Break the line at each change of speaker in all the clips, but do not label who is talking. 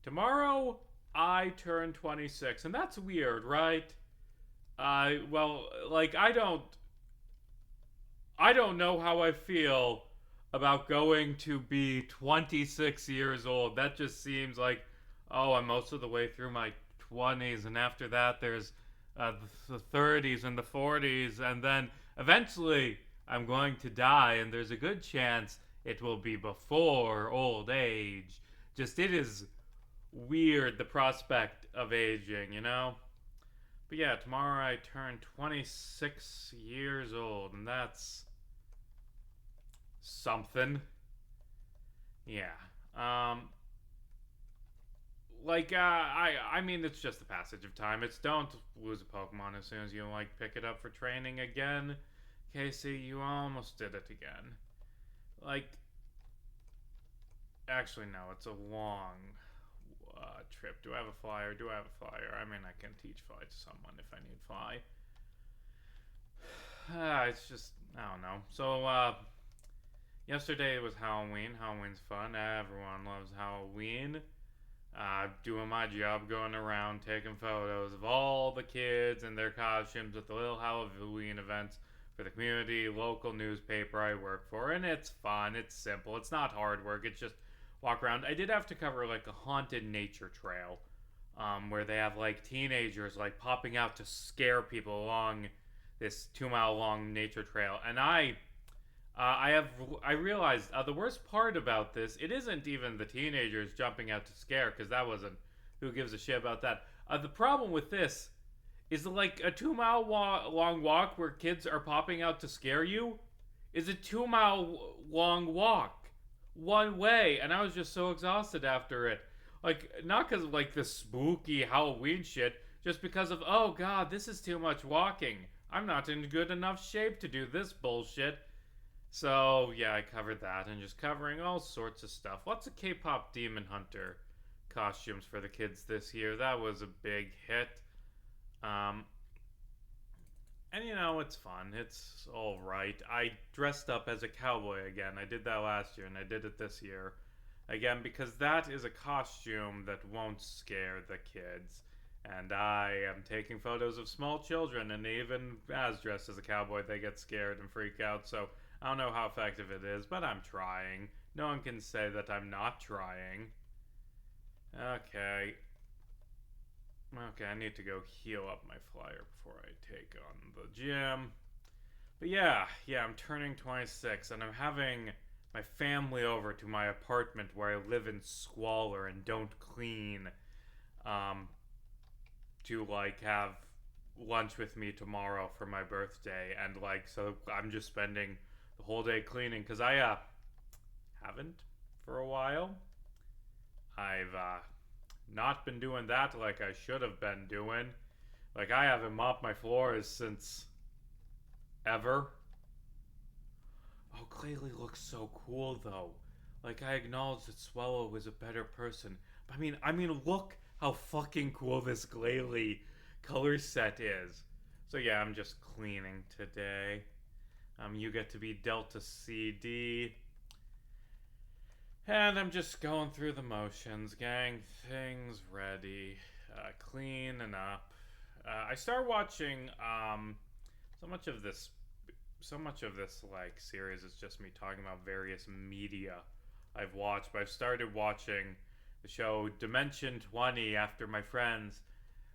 Tomorrow, I turn 26, and that's weird, right? Well, like, I don't know how I feel about going to be 26 years old. That just seems like, oh, I'm most of the way through my 20s, and after that, there's the 30s and the 40s, and then eventually I'm going to die, and there's a good chance it will be before old age. Just, it is weird, the prospect of aging, you know? But yeah, tomorrow I turn 26 years old, and that's something. Yeah. Um I mean it's just the passage of time. It's don't lose a Pokemon as soon as you like pick it up for training again. Casey, you almost did it again. Like actually no, it's a long trip. Do I have a flyer? Do I have a flyer? I mean I can teach fly to someone if I need fly. It's just I don't know. So yesterday was Halloween. Halloween's fun. Everyone loves Halloween. Doing my job, going around taking photos of all the kids and their costumes at the little Halloween events for the community local newspaper I work for, and it's fun. It's simple. It's not hard work. It's just walk around. I did have to cover like a haunted nature trail, where they have like teenagers like popping out to scare people along this 2 mile long nature trail, and I realized the worst part about this, it isn't even the teenagers jumping out to scare, because that wasn't, who gives a shit about that. The problem with this is like a 2 mile long walk where kids are popping out to scare you is a 2 mile long walk one way, and I was just so exhausted after it. Like not because of like the spooky Halloween shit, just because of oh god, this is too much walking. I'm not in good enough shape to do this bullshit. So yeah, I covered that and just covering all sorts of stuff. Lots of K-pop Demon Hunter costumes for the kids this year. That was a big hit. Um, and you know it's fun. It's all right. I dressed up as a cowboy again. I did that last year and I did it this year again because that is a costume that won't scare the kids. And I am taking photos of small children, and even as dressed as a cowboy, they get scared and freak out. So I don't know how effective it is, but I'm trying. No one can say that I'm not trying. Okay. Okay, I need to go heal up my flyer before I take on the gym. But yeah, I'm turning 26, and I'm having my family over to my apartment where I live in squalor and don't clean. Um, to like have lunch with me tomorrow for my birthday, and like so I'm just spending the whole day cleaning because I haven't for a while. I've not been doing that like I should have been doing. Like I haven't mopped my floors since ever. Oh, Claylee looks so cool though. Like I acknowledge that Swallow was a better person. But I mean, look how fucking cool this Glalie color set is. So yeah, I'm just cleaning today. You get to be Delta CD. And I'm just going through the motions, getting things ready, cleaning up. I start watching so much of this so much of this like series is just me talking about various media I've watched, but I've started watching the show Dimension 20 after my friends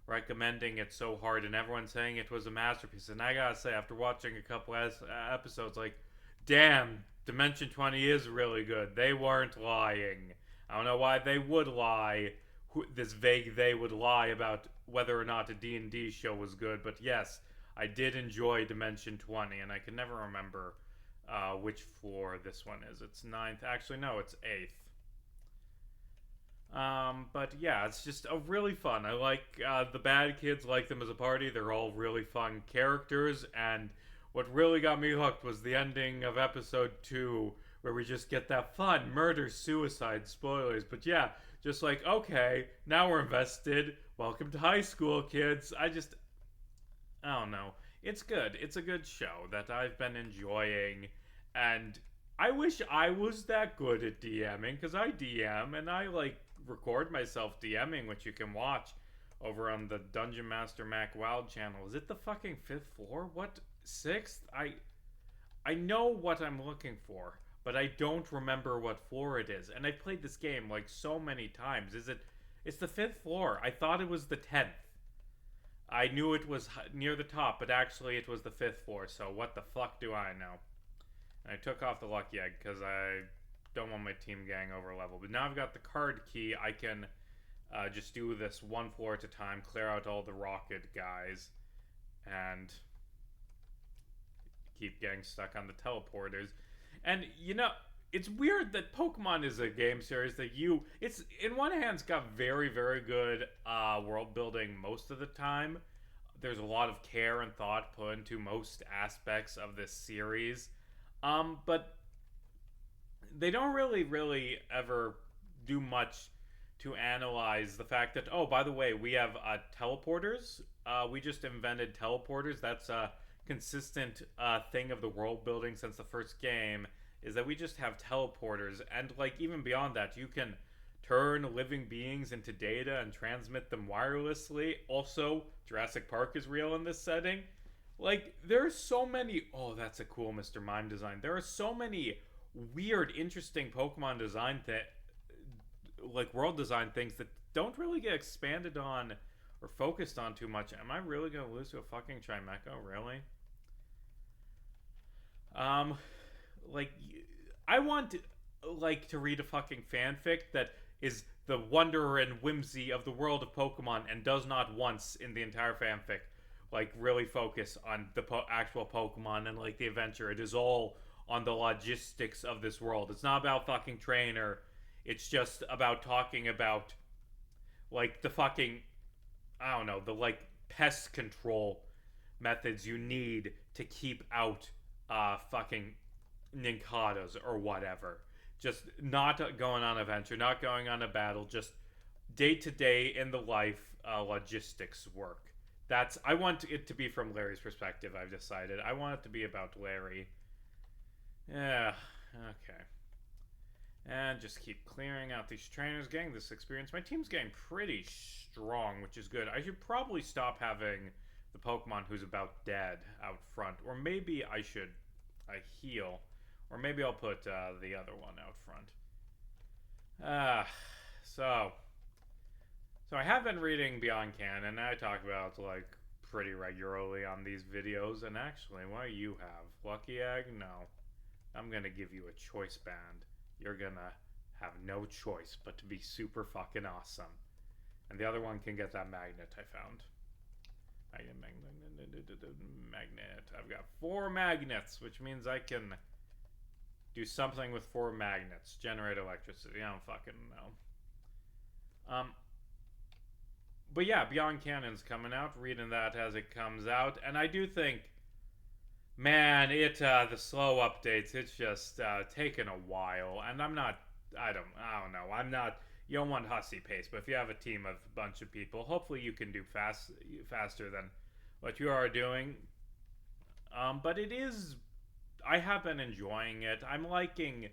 recommending it so hard and everyone saying it was a masterpiece. And I gotta say, after watching a couple episodes, like, damn, Dimension 20 is really good. They weren't lying. I don't know why they would lie. This vague they would lie about whether or not a D&D show was good, but yes, I did enjoy Dimension 20, and I can never remember which floor this one is. It's ninth. Actually, no, it's eighth. But yeah, it's just really fun. I like the bad kids, like them as a party. They're all really fun characters, and what really got me hooked was the ending of episode 2, where we just get that fun murder, suicide, spoilers. But yeah, just like, okay, now we're invested. Welcome to high school, kids. I don't know. It's good. It's a good show that I've been enjoying, and I wish I was that good at DMing because I DM and I like record myself DMing, which you can watch over on the Dungeon Master Mac Wild channel. Is it the fucking 5th floor? What? 6th? I know what I'm looking for, but I don't remember what floor it is. And I've played this game like so many times. It's the 5th floor. I thought it was the 10th. I knew it was near the top, but actually it was the 5th floor, so what the fuck do I know? And I took off the lucky egg because I don't want my team gang over level. But now I've got the card key, I can just do this one floor at a time, clear out all the rocket guys, and keep getting stuck on the teleporters. And, you know, it's weird that Pokemon is a game series that it's, in one hand, it's got very, very good world building most of the time. There's a lot of care and thought put into most aspects of this series. But they don't really ever do much to analyze the fact that, oh, by the way, we have teleporters. We just invented teleporters. That's a consistent thing of the world building since the first game, is that we just have teleporters. And, like, even beyond that, you can turn living beings into data and transmit them wirelessly. Also, Jurassic Park is real in this setting. Like, there are so many... Oh, that's a cool Mr. Mime design. There are so many weird, interesting Pokemon design like world design things that don't really get expanded on or focused on too much. Am I really gonna lose to a fucking Chimecho? Really? Like, I want like to read a fucking fanfic that is the wonder and whimsy of the world of Pokemon and does not once in the entire fanfic like really focus on the actual Pokemon and like the adventure. It is all on the logistics of this world. It's not about fucking trainer. It's just about talking about like the fucking, I don't know, the like pest control methods you need to keep out fucking Ninkados or whatever. Just not going on an adventure, not going on a battle, just day to day in the life logistics work. I want it to be from Larry's perspective, I've decided. I want it to be about Larry. Yeah, okay. And just keep clearing out these trainers, getting this experience. My team's getting pretty strong, which is good. I should probably stop having the Pokemon who's about dead out front. Or maybe I should heal. Or maybe I'll put the other one out front. So I have been reading Beyond Canon, and I talk about like pretty regularly on these videos. And actually, what do you have? Lucky Egg? No. I'm gonna give you a choice band. You're gonna have no choice but to be super fucking awesome. And the other one can get that magnet I found. Magnet. I've got 4 magnets, which means I can do something with 4 magnets. Generate electricity. I don't fucking know. But yeah, Beyond Canon's coming out. Reading that as it comes out. And I do think, man, the slow updates, it's just taken a while. And I don't know. I'm not, you don't want hussy pace, but if you have a team of a bunch of people, hopefully you can do faster than what you are doing. But it is, I have been enjoying it. I'm liking,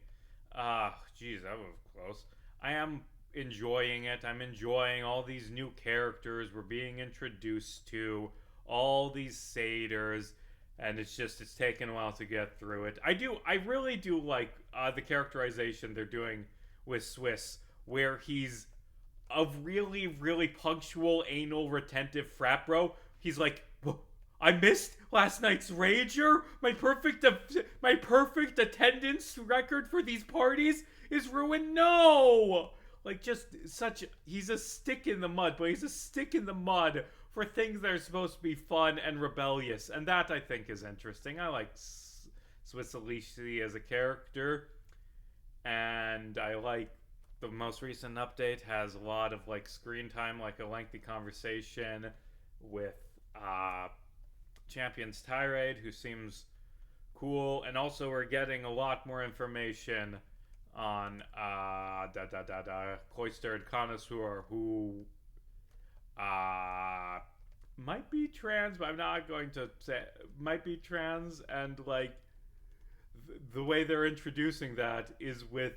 geez, that was close. I am enjoying it. I'm enjoying all these new characters we're being introduced to, all these satyrs. And it's taken a while to get through it. I really do like the characterization they're doing with Swiss, where he's a really, really punctual, anal, retentive frat bro. He's like, I missed last night's Rager? My perfect attendance record for these parties is ruined? No! Like, he's a stick in the mud, but he's a stick in the mud for things that are supposed to be fun and rebellious. And that, I think, is interesting. I like Swiss Alici as a character. And I like the most recent update has a lot of, like, screen time, like a lengthy conversation with Champion's Tirade, who seems cool. And also we're getting a lot more information on Cloistered Connoisseur, who might be trans, but I'm not going to say might be trans. And like the way they're introducing that is with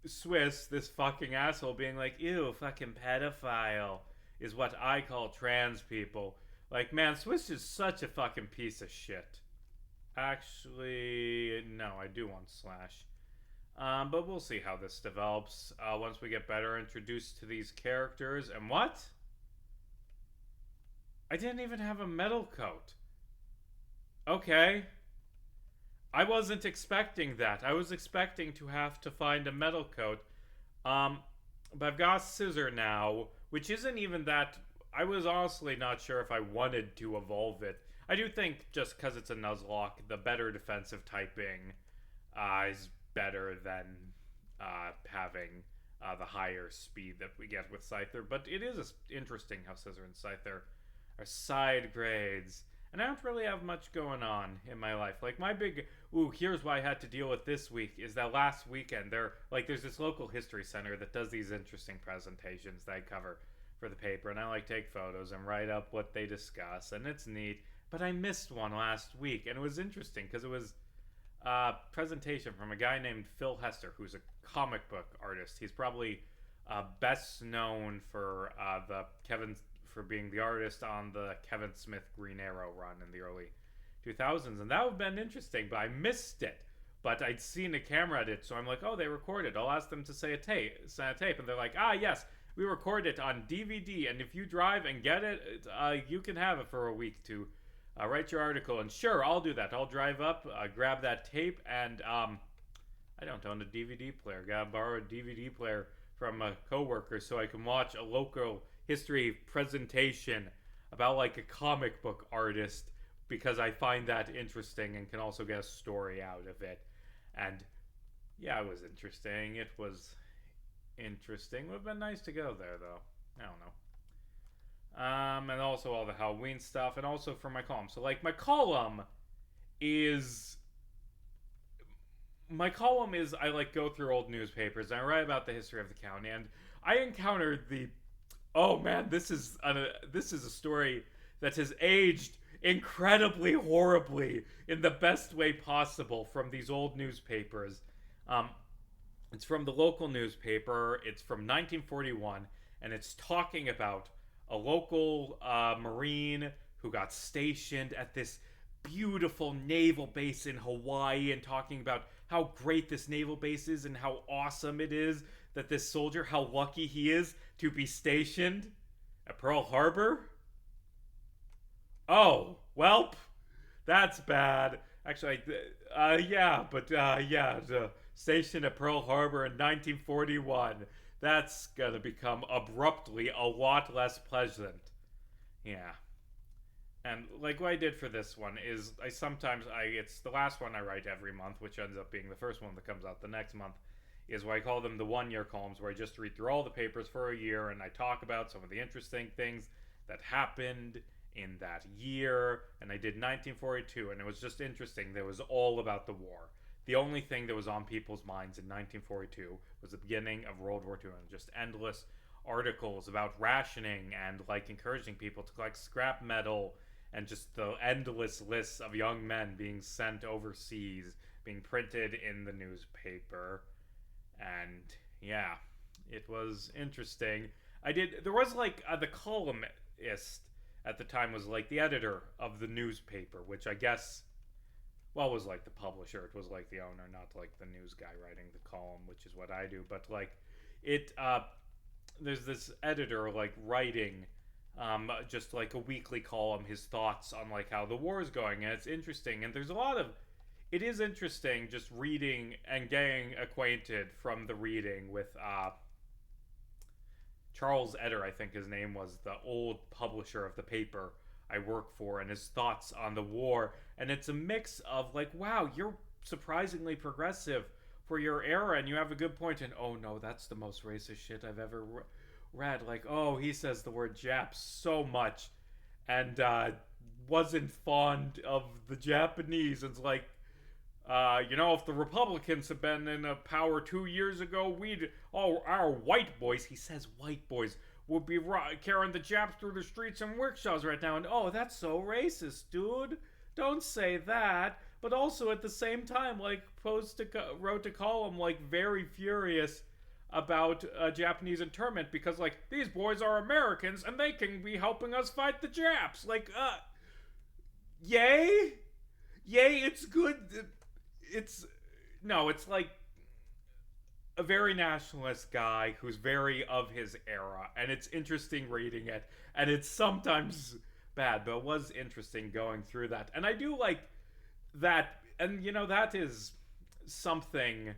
Swiss, this fucking asshole, being like, ew, fucking pedophile, is what I call trans people. Like, man, Swiss is such a fucking piece of shit. Actually, no, I do want Slash. But we'll see how this develops once we get better introduced to these characters. And what? I didn't even have a metal coat. Okay. I wasn't expecting that. I was expecting to have to find a metal coat. But I've got Scissor now, which isn't even that. I was honestly not sure if I wanted to evolve it. I do think just because it's a Nuzlocke, the better defensive typing is better than having the higher speed that we get with Scyther. But it is interesting how Scissor and Scyther are side grades. And I don't really have much going on in my life. Like, my big, here's what I had to deal with this week, is that last weekend, there's this local history center that does these interesting presentations that I cover for the paper, and I, take photos and write up what they discuss, and it's neat. But I missed one last week, and it was interesting, because it was a presentation from a guy named Phil Hester, who's a comic book artist. He's probably best known for for being the artist on the Kevin Smith Green Arrow run in the early 2000s, and that would have been interesting, but I missed it. But I'd seen a camera edit, so I'm like, oh, they recorded. I'll ask them to send a tape, and they're like, yes, we record it on DVD, and if you drive and get it, you can have it for a week to write your article. And sure, I'll do that. I'll drive up, grab that tape, and I don't own a DVD player. Gotta borrow a DVD player from a coworker so I can watch a local history presentation about a comic book artist, because I find that interesting and can also get a story out of it. And yeah, it was interesting. It was interesting. Would have been nice to go there, though. I don't know. And also all the Halloween stuff, and also for my column. So my column is I go through old newspapers and I write about the history of the county, and I encountered this is a story that has aged incredibly horribly in the best way possible from these old newspapers. It's from the local newspaper. It's from 1941, and it's talking about a local Marine who got stationed at this beautiful naval base in Hawaii, and talking about how great this naval base is and how awesome it is that this soldier, how lucky he is to be stationed at Pearl Harbor. Oh, welp, that's bad. Actually, stationed at Pearl Harbor in 1941. That's gonna become abruptly a lot less pleasant. Yeah. And what I did for this one is it's the last one I write every month, which ends up being the first one that comes out the next month, is what I call them the 1 year columns, where I just read through all the papers for a year and I talk about some of the interesting things that happened in that year. And I did 1942, and it was just interesting. It was all about the war. The only thing that was on people's minds in 1942 was the beginning of World War II, and just endless articles about rationing and encouraging people to collect scrap metal, and just the endless lists of young men being sent overseas being printed in the newspaper. And yeah, it was interesting. There was the columnist at the time was the editor of the newspaper, which I guess, was the publisher. It was the owner, not the news guy writing the column, which is what I do. But there's this editor writing just a weekly column, his thoughts on how the war is going, and it's interesting. And it is interesting just reading and getting acquainted from the reading with Charles Eder, I think his name was, the old publisher of the paper I work for, and his thoughts on the war. And it's a mix of wow, you're surprisingly progressive for your era, and you have a good point, and oh no, that's the most racist shit I've ever read. He says the word Jap so much, and wasn't fond of the Japanese. And it's if the Republicans had been in power 2 years ago, our white boys, he says white boys, would be carrying the Japs through the streets and workshops right now. And oh, that's so racist, dude. Don't say that. But also at the same time, wrote a column very furious about Japanese internment because, like, these boys are Americans and they can be helping us fight the Japs. Like, yay? Yay, it's good. It's, no, it's like a very nationalist guy who's very of his era, and it's interesting reading it, and it's sometimes bad, but it was interesting going through that. And I do like that, and you know, that is something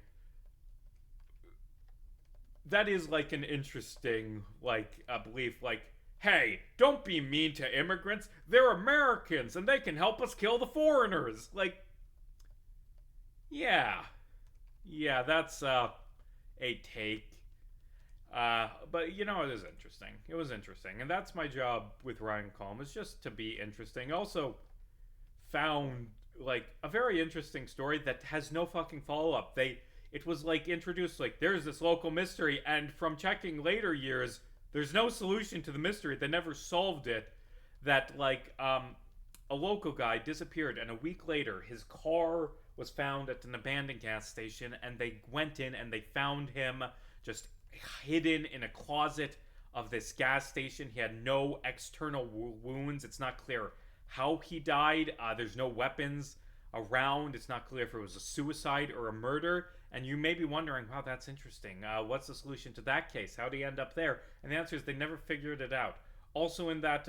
that is like an interesting, like, a belief, like, hey, don't be mean to immigrants, they're Americans and they can help us kill the foreigners. Like, yeah, that's a take. But you know, it is interesting. It was interesting, and that's my job with Ryan Colm, is just to be interesting. Also, found like a very interesting story that has no fucking follow up. It was like introduced like there's this local mystery, and from checking later years, there's no solution to the mystery. They never solved it. That like a local guy disappeared, and a week later his car was found at an abandoned gas station, and they went in and they found him just hidden in a closet of this gas station. He had no external wounds. It's not clear how he died. There's no weapons around. It's not clear if it was a suicide or a murder. And you may be wondering, wow, that's interesting. What's the solution to that case? How did he end up there? And the answer is they never figured it out. Also in that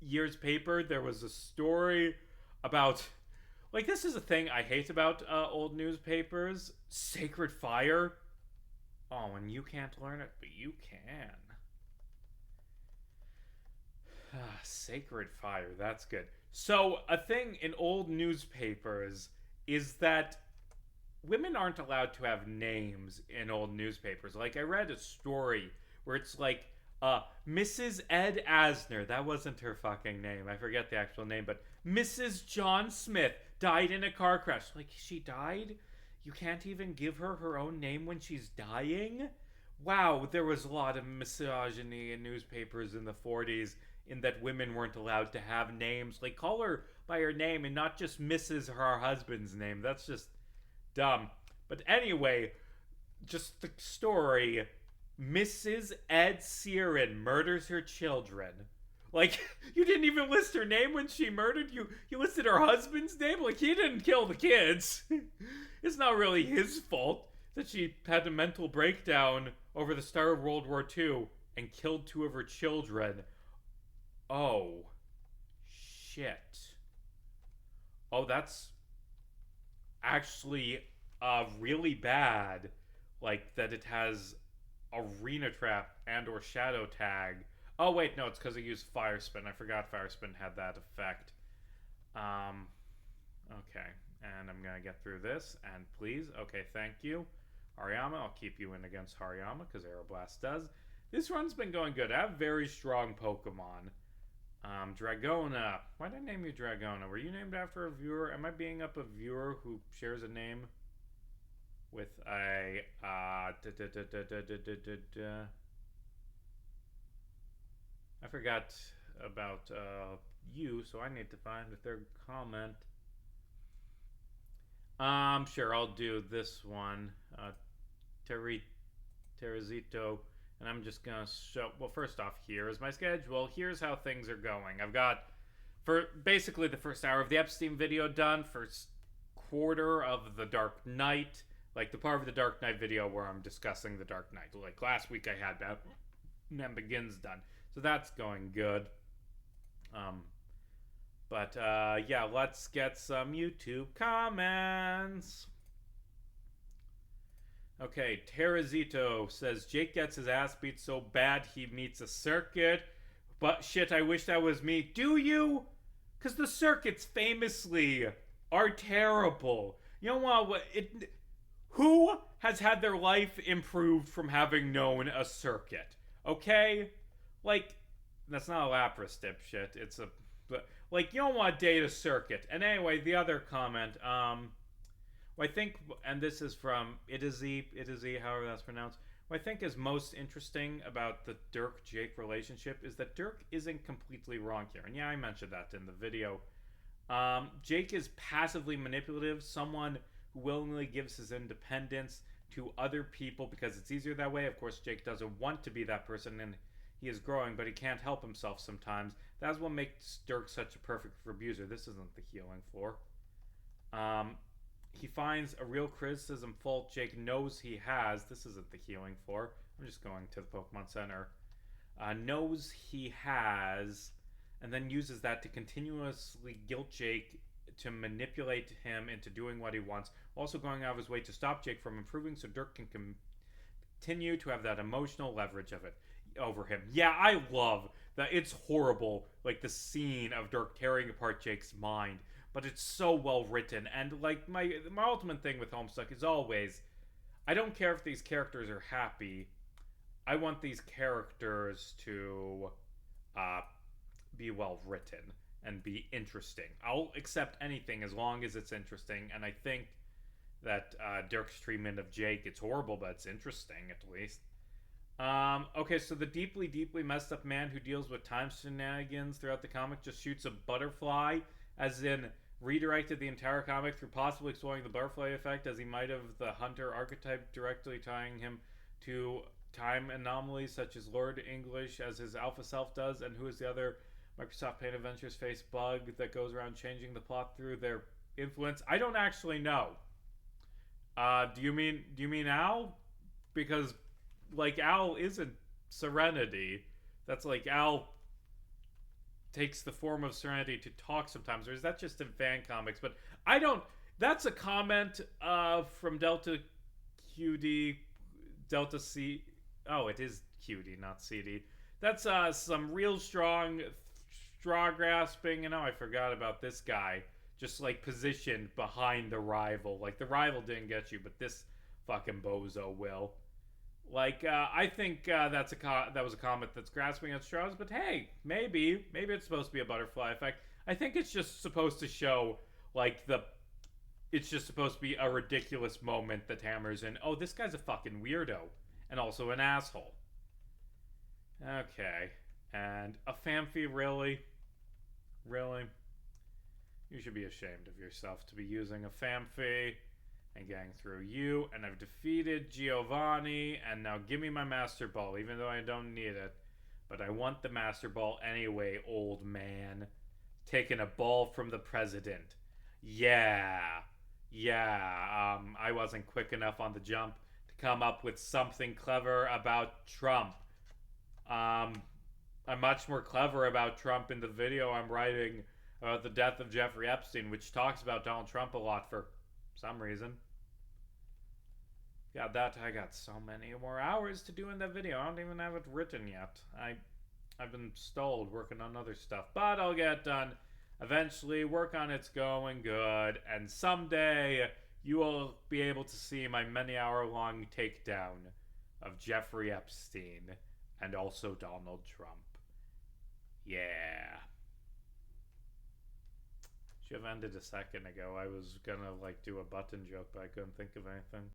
year's paper, there was a story about, like, this is a thing I hate about old newspapers. Sacred fire. Oh, and you can't learn it, but you can. Sacred fire, that's good. So, a thing in old newspapers is that women aren't allowed to have names in old newspapers. Like, I read a story where it's like, Mrs. Ed Asner, that wasn't her fucking name, I forget the actual name, but Mrs. John Smith died in a car crash. Like, she died? You can't even give her her own name when she's dying? Wow, there was a lot of misogyny in newspapers in the 40s in that women weren't allowed to have names. Like, call her by her name and not just Mrs. her husband's name. That's just dumb. But anyway, just the story. Mrs. Ed Searin murders her children. Like, you didn't even list her name when she murdered you. You listed her husband's name? Like, he didn't kill the kids. It's not really his fault that she had a mental breakdown over the start of World War II and killed 2 of her children. Oh. Shit. Oh, that's actually really bad. Like, that it has arena trap and or shadow tag. Oh wait, no, it's because I used fire spin. I forgot fire spin had that effect. Okay, and I'm gonna get through this, and please, okay, thank you. Hariyama, I'll keep you in against Hariyama, because Aeroblast does. This run's been going good. I have very strong Pokemon. Dragona. Why did I name you Dragona? Were you named after a viewer? Am I being up a viewer who shares a name with a, I forgot about you, so I need to find a third comment. Sure, I'll do this one. Terazito. And I'm just gonna show, well, first off, here is my schedule. Here's how things are going. I've got, for basically the first hour of the Epstein video done, first quarter of the Dark Knight, like the part of the Dark Knight video where I'm discussing the Dark Knight. Like last week I had Batman Begins done. So that's going good. Yeah, let's get some YouTube comments. Okay, Terazito says, Jake gets his ass beat so bad he meets a circuit. But shit, I wish that was me. Do you? Because the circuits famously are terrible. You know what? Who has had their life improved from having known a circuit? Okay? Like, that's not a Lapras dipshit. It's a, like, you don't want to date a circuit. And anyway, the other comment, I think, and this is from Itazee, however that's pronounced, what I think is most interesting about the Dirk-Jake relationship is that Dirk isn't completely wrong here. And yeah, I mentioned that in the video. Jake is passively manipulative, someone who willingly gives his independence to other people because it's easier that way. Of course, Jake doesn't want to be that person, and he is growing, but he can't help himself sometimes. That's what makes Dirk such a perfect abuser. This isn't the healing floor. He finds a real criticism fault Jake knows he has. This isn't the healing floor. I'm just going to the Pokemon Center. Knows he has, and then uses that to continuously guilt Jake to manipulate him into doing what he wants, also going out of his way to stop Jake from improving so Dirk can continue to have that emotional leverage of it over him. Yeah, I love that. It's horrible, like the scene of Dirk tearing apart Jake's mind, but it's so well written. And like my ultimate thing with Homestuck is always, I don't care if these characters are happy. I want these characters to be well written and be interesting. I'll accept anything as long as it's interesting, and I think that Dirk's treatment of Jake, it's horrible, but it's interesting at least. Okay, so the deeply, deeply messed up man who deals with time shenanigans throughout the comic just shoots a butterfly, as in redirected the entire comic through possibly exploring the butterfly effect, as he might have the hunter archetype directly tying him to time anomalies such as Lord English, as his alpha self does, and who is the other Microsoft Paint Adventures face bug that goes around changing the plot through their influence? I don't actually know. Do you mean Al? Because like Al isn't Serenity. That's like Al takes the form of Serenity to talk sometimes, or is that just in fan comics? But I don't. That's a comment from Delta QD, Delta C. Oh, it is QD, not CD. That's some real strong straw grasping. And I forgot about this guy. Just like positioned behind the rival. Like the rival didn't get you, but this fucking bozo will. Like I think that was a comment that's grasping at straws. But hey, maybe it's supposed to be a butterfly effect. I think it's just supposed to show like it's just supposed to be a ridiculous moment that hammers in. Oh, this guy's a fucking weirdo. And also an asshole. Okay. And a Famfi, really? Really? You should be ashamed of yourself to be using a Famfi and getting through you. And I've defeated Giovanni. And now give me my Master Ball, even though I don't need it. But I want the Master Ball anyway, old man. Taking a ball from the president. Yeah. I wasn't quick enough on the jump come up with something clever about Trump. I'm much more clever about Trump in the video I'm writing about the death of Jeffrey Epstein, which talks about Donald Trump a lot for some reason. I got so many more hours to do in that video. I don't even have it written yet. I've been stalled working on other stuff, but I'll get done eventually. Work on it's going good, and someday you will be able to see my many-hour-long takedown of Jeffrey Epstein and also Donald Trump. Yeah. Should have ended a second ago. I was gonna do a button joke, but I couldn't think of anything.